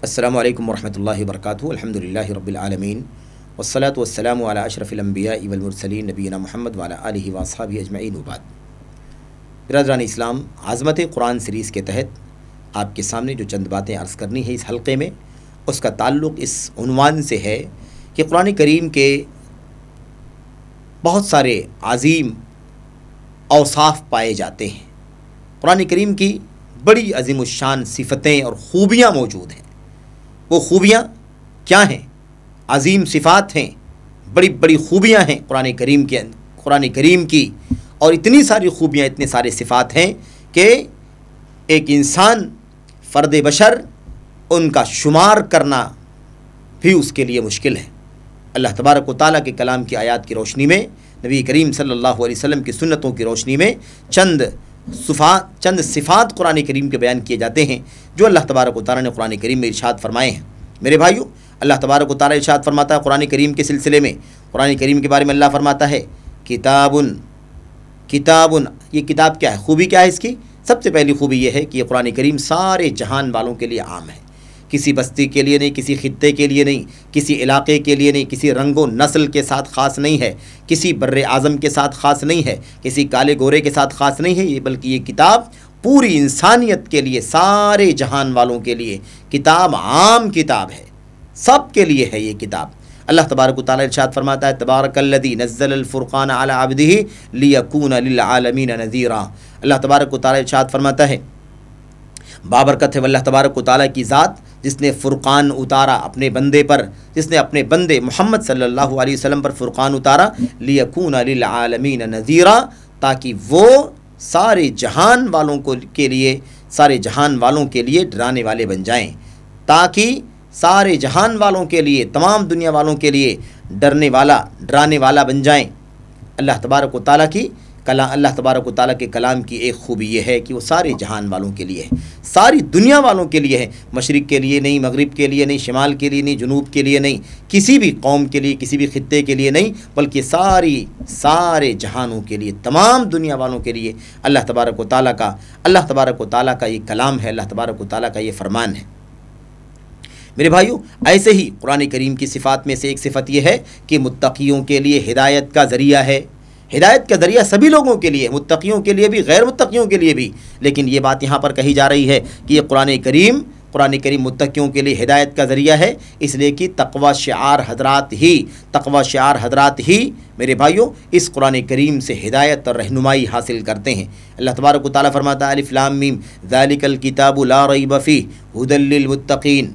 السلام علیکم ورحمۃ اللہ وبرکاتہ۔ الحمدللہ رب العالمین والصلاة والسلام علی اشرف الانبیاء والمرسلین نبینا محمد وعلی آلہ واصحابہ اجمعین وبعد۔ برادران اسلام، عظمت قرآن سیریز کے تحت آپ کے سامنے جو چند باتیں عرض کرنی ہے اس حلقے میں، اس کا تعلق اس عنوان سے ہے کہ قرآن کریم کے بہت سارے عظیم اوصاف پائے جاتے ہیں۔ قرآن کریم کی بڑی عظیم الشان صفتیں اور خوبیاں موجود ہیں۔ وہ خوبیاں کیا ہیں؟ عظیم صفات ہیں، بڑی بڑی خوبیاں ہیں قرآن کریم کی، اور اتنی ساری خوبیاں، اتنے سارے صفات ہیں کہ ایک انسان، فرد بشر، ان کا شمار کرنا بھی اس کے لیے مشکل ہے۔ اللہ تبارک و تعالیٰ کے کلام کی آیات کی روشنی میں، نبی کریم صلی اللہ علیہ وسلم کی سنتوں کی روشنی میں چند صفات قرآن کریم کے بیان کیے جاتے ہیں جو اللہ تبارک و تعالیٰ نے قرآن کریم میں ارشاد فرمائے ہیں۔ میرے بھائیو، اللہ تبارک و تعالیٰ ارشاد فرماتا ہے قرآن کریم کے سلسلے میں، قرآن کریم کے بارے میں اللہ فرماتا ہے کتابن۔ یہ کتاب کیا ہے؟ خوبی کیا ہے اس کی؟ سب سے پہلی خوبی یہ ہے کہ یہ قرآن کریم سارے جہان والوں کے لیے عام ہے، کسی بستی کے لیے نہیں، کسی خطے کے لیے نہیں، کسی علاقے کے لیے نہیں، کسی رنگ و نسل کے ساتھ خاص نہیں ہے، کسی بر اعظم کے ساتھ خاص نہیں ہے، کسی کالے گورے کے ساتھ خاص نہیں ہے، بلکہ یہ کتاب پوری انسانیت کے لیے، سارے جہان والوں کے لیے کتاب، عام کتاب ہے، سب کے لیے ہے یہ کتاب۔ اللہ تبارک و تعالیٰ ارشاد فرماتا ہے تبارک الذی نزل الفرقان علی عبدہ لیکون للعالمین نذیرا۔ اللہ تبارک و تعالیٰ ارشاد فرماتا ہے بابرکت ہے اللہ تبارک و تعالیٰ کی ذات جس نے فرقان اتارا اپنے بندے پر، جس نے اپنے بندے محمد صلی اللہ علیہ وسلم پر فرقان اتارا، لیکون للعالمین نذیرا، تاکہ وہ سارے جہان والوں کے لیے ڈرانے والے بن جائیں، تاکہ سارے جہان والوں کے لیے، تمام دنیا والوں کے لیے ڈرانے والا بن جائیں۔ اللہ تبارک و تعالیٰ کے کلام کی ایک خوبی یہ ہے کہ وہ سارے جہان والوں کے لیے ہے، ساری دنیا والوں کے لیے ہے، مشرق کے لیے نہیں، مغرب کے لیے نہیں، شمال کے لیے نہیں، جنوب کے لیے نہیں، کسی بھی قوم کے لیے، کسی بھی خطے کے لیے نہیں، بلکہ سارے جہانوں کے لیے، تمام دنیا والوں کے لیے اللہ تبارک و تعالیٰ کا یہ کلام ہے، اللہ تبارک و تعالیٰ کا یہ فرمان ہے۔ میرے بھائیو، ایسے ہی قرآن کریم کی صفات میں سے ایک صفت یہ ہے کہ متقیوں کے لیے ہدایت کا ذریعہ ہے۔ ہدایت کا ذریعہ سبھی لوگوں کے لیے، متقیوں کے لیے بھی، غیر متقیوں کے لیے بھی، لیکن یہ بات یہاں پر کہی جا رہی ہے کہ یہ قرآن کریم متقیوں کے لیے ہدایت کا ذریعہ ہے، اس لیے کہ تقوی شعار حضرات ہی میرے بھائیوں اس قرآن کریم سے ہدایت اور رہنمائی حاصل کرتے ہیں۔ اللہ تبارک و تعالیٰ فرماتا ہے الف لام میم ذالک الکتاب لا ریب فیہ ھدی للمتقین۔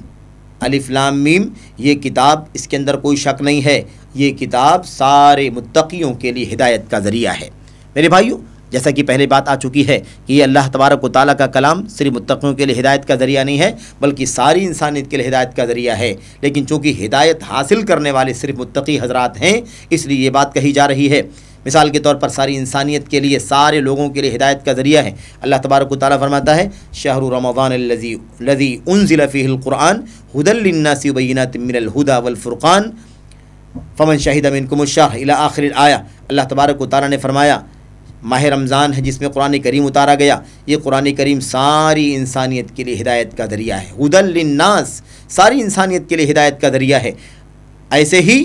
الف لام میم، یہ کتاب، اس کے اندر کوئی شک نہیں ہے، یہ کتاب سارے متقیوں کے لیے ہدایت کا ذریعہ ہے۔ میرے بھائیو، جیسا کہ پہلے بات آ چکی ہے کہ یہ اللہ تبارک و تعالیٰ کا کلام صرف متقیوں کے لیے ہدایت کا ذریعہ نہیں ہے، بلکہ ساری انسانیت کے لیے ہدایت کا ذریعہ ہے، لیکن چونکہ ہدایت حاصل کرنے والے صرف متقی حضرات ہیں، اس لیے یہ بات کہی جا رہی ہے۔ مثال کے طور پر ساری انسانیت کے لیے، سارے لوگوں کے لیے ہدایت کا ذریعہ ہے۔ اللہ تبارک و تعالیٰ فرماتا ہے شہر رمضان الذی انزل فیہ القرآن ھدی للناس وبینات من الھدی والفرقان فمن شہد منکم الشہر الی آخر الآیہ۔ اللہ تبارک و تعالیٰ نے فرمایا ماہ رمضان ہے جس میں قرآن کریم اتارا گیا، یہ قرآن کریم ساری انسانیت کے لیے ہدایت کا ذریعہ ہے۔ ھدی للناس، ساری انسانیت کے لیے ہدایت کا ذریعہ ہے۔ ایسے ہی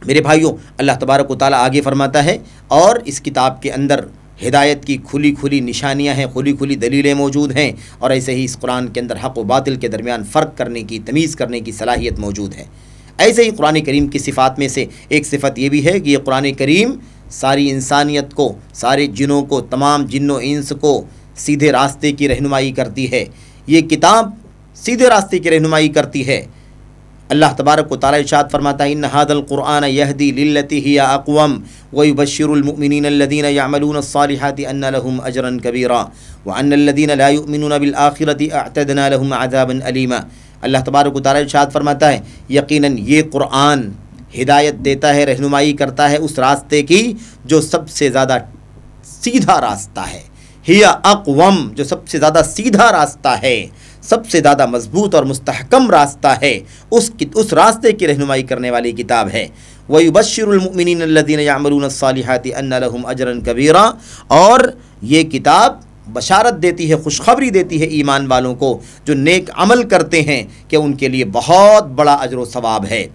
میرے بھائیوں، اللہ تبارک و تعالیٰ آگے فرماتا ہے اور اس کتاب کے اندر ہدایت کی کھلی کھلی نشانیاں ہیں، کھلی کھلی دلیلیں موجود ہیں، اور ایسے ہی اس قرآن کے اندر حق و باطل کے درمیان فرق کرنے کی، تمیز کرنے کی صلاحیت موجود ہے۔ ایسے ہی قرآن کریم کی صفات میں سے ایک صفت یہ بھی ہے کہ یہ قرآن کریم ساری انسانیت کو، سارے جنوں کو، تمام جن و انس کو سیدھے راستے کی رہنمائی کرتی ہے۔ یہ کتاب سیدھے راستے کی رہنمائی کرتی ہے۔ اللہ تبارک و تعالیٰ ارشاد فرماتا ہے ان ھذا القرآن یہدی للتی ہی اقوم ویبشر المؤمنین الذین یعملون الصالحات ان لهم اجرا کبیرا وان الذین لا یؤمنون بالآخرۃ اعتدنا لهم عذابا الیما۔ اللہ تبارک و تعالیٰ ارشاد فرماتا ہے یقیناً یہ قرآن ہدایت دیتا ہے، رہنمائی کرتا ہے اس راستے کی جو سب سے زیادہ سیدھا راستہ ہے، ہی اقوم، جو سب سے زیادہ سیدھا راستہ ہے، سب سے زیادہ مضبوط اور مستحکم راستہ ہے، اس راستے کی رہنمائی کرنے والی کتاب ہے۔ وَيُبَشِّرُ الْمُؤْمِنِينَ الَّذِينَ يَعْمَلُونَ الصَّالِحَاتِ أَنَّ لَهُمْ أَجْرًا كَبِيرًا، اور یہ کتاب بشارت دیتی ہے، خوشخبری دیتی ہے ایمان والوں کو جو نیک عمل کرتے ہیں کہ ان کے لیے بہت بڑا اجر و ثواب ہے۔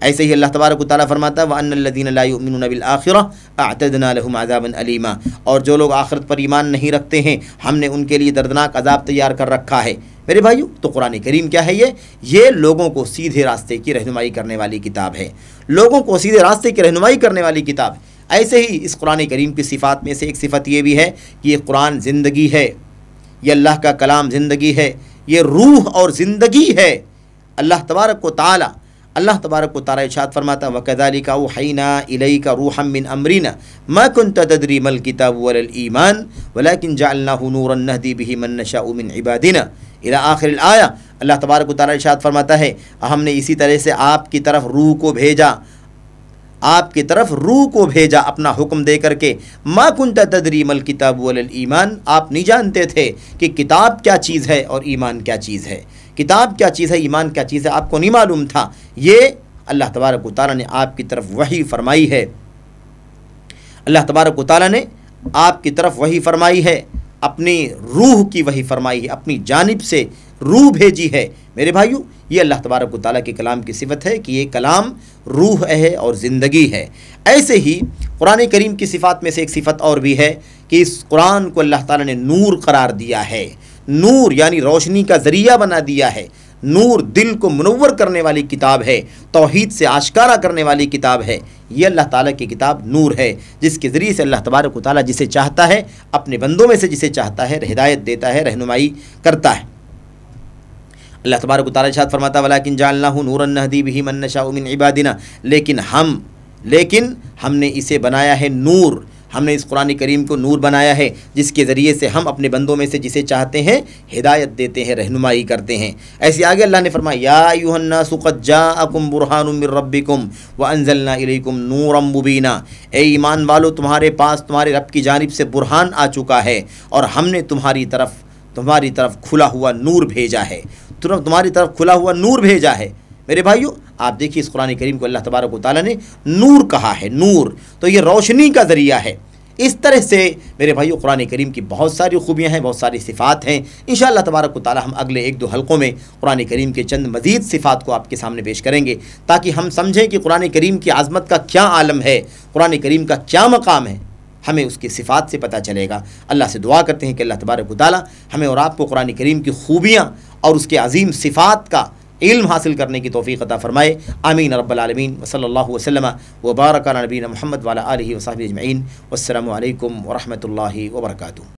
ایسے ہی اللہ تبارک و تعالیٰ فرماتا ہے وَأَنَّ الَّذِينَ لَا يُؤْمِنُونَ بِالْآخِرَةِ أَعْتَدْنَا لَهُمْ عَذَابًا أَلِيمًا، اور جو لوگ آخرت پر ایمان نہیں رکھتے ہیں ہم نے ان کے لیے دردناک عذاب تیار کر رکھا ہے۔ میرے بھائیو، تو قرآن کریم کیا ہے؟ یہ لوگوں کو سیدھے راستے کی رہنمائی کرنے والی کتاب ہے، لوگوں کو سیدھے راستے کی رہنمائی کرنے والی کتاب ہے۔ ایسے ہی اس قرآن کریم کی صفات میں سے ایک صفت یہ بھی ہے کہ یہ قرآن زندگی ہے، یہ اللہ کا کلام زندگی ہے، یہ روح اور زندگی ہے۔ اللہ تبارک و تعالی ارشاد فرماتا وَكَذَلِكَ أَوْحَيْنَا إِلَيْكَ رُوحًا مِّنْ أَمْرِنَا مَا كُنْتَ تَدْرِي مَا الْكِتَابُ وَلَا الْإِيمَانُ وَلَكِنْ جَعَلْنَاهُ نُورًا نَهْدِي بِهِ مَن نَّشَاءُ مِنْ عِبَادِنَا إِلَى آخر الآیہ۔ اللہ تبارک و تعالی ارشاد فرماتا ہے ہم نے اسی طرح سے آپ کی طرف روح کو بھیجا اپنا حکم دے کر کے۔ ما کنت تدری مل کتاب والایمان، آپ نہیں جانتے تھے کہ کتاب کیا چیز ہے اور ایمان کیا چیز ہے، کتاب کیا چیز ہے، ایمان کیا چیز ہے، آپ کو نہیں معلوم تھا۔ یہ اللہ تبارک و تعالیٰ نے آپ کی طرف وحی فرمائی ہے، اللہ تبارک و تعالیٰ نے آپ کی طرف وحی فرمائی ہے، اپنی روح کی وحی فرمائی ہے، اپنی جانب سے روح بھیجی ہے۔ میرے بھائیو، یہ اللہ تبارک و تعالیٰ کے کلام کی صفت ہے کہ یہ کلام روح ہے اور زندگی ہے۔ ایسے ہی قرآن کریم کی صفات میں سے ایک صفت اور بھی ہے کہ اس قرآن کو اللہ تعالیٰ نے نور قرار دیا ہے۔ نور یعنی روشنی کا ذریعہ بنا دیا ہے، نور دل کو منور کرنے والی کتاب ہے، توحید سے آشکارا کرنے والی کتاب ہے۔ یہ اللہ تعالیٰ کی کتاب نور ہے جس کے ذریعے سے اللہ تبارک و تعالیٰ جسے چاہتا ہے اپنے بندوں میں سے جسے چاہتا ہے ہدایت دیتا ہے، رہنمائی کرتا ہے۔ اللہ تبارک و تعالیٰ ارشاد فرماتا ہے وَلَكِنْ جَعَلْنَاهُ نُورًا نَهْدِي بِهِ مَن نَّشَاءُ مِنْ عِبَادِنَا، لیکن ہم نے اسے بنایا ہے نور، ہم نے اس قرآن کریم کو نور بنایا ہے جس کے ذریعے سے ہم اپنے بندوں میں سے جسے چاہتے ہیں ہدایت دیتے ہیں، رہنمائی کرتے ہیں۔ ایسے آگے اللہ نے فرمایا یا ایھا الناس قد جاءکم برہان من ربکم وانزلنا الیکم نورا مبینا، اے ایمان والو تمہارے پاس تمہارے رب کی جانب سے برہان آ چکا ہے اور ہم نے تمہاری طرف کھلا ہوا نور بھیجا ہے، تمہاری طرف کھلا ہوا نور بھیجا ہے۔ میرے بھائیو، آپ دیکھیے اس قرآن کریم کو اللہ تبارک و تعالیٰ نے نور کہا ہے، نور تو یہ روشنی کا ذریعہ ہے۔ اس طرح سے میرے بھائیو قرآن کریم کی بہت ساری خوبیاں ہیں، بہت ساری صفات ہیں۔ انشاءاللہ تبارک و تعالیٰ ہم اگلے 1-2 حلقوں میں قرآن کریم کے چند مزید صفات کو آپ کے سامنے پیش کریں گے تاکہ ہم سمجھیں کہ قرآن کریم کی عظمت کا کیا عالم ہے، قرآن کریم کا کیا مقام ہے، ہمیں اس کی صفات سے پتہ چلے گا۔ اللہ سے دعا کرتے ہیں کہ اللہ تبارک و تعالیٰ ہمیں اور آپ کو قرآن کریم کی خوبیاں اور اس کے عظیم صفات کا علم حاصل کرنے کی توفیق عطا فرمائے۔ آمین رب العالمین، وصلی اللہ وسلم وبارک علی نبینا محمد وعلی آلہ وصحبہ اجمعین، والسلام علیکم ورحمۃ اللہ وبرکاتہ۔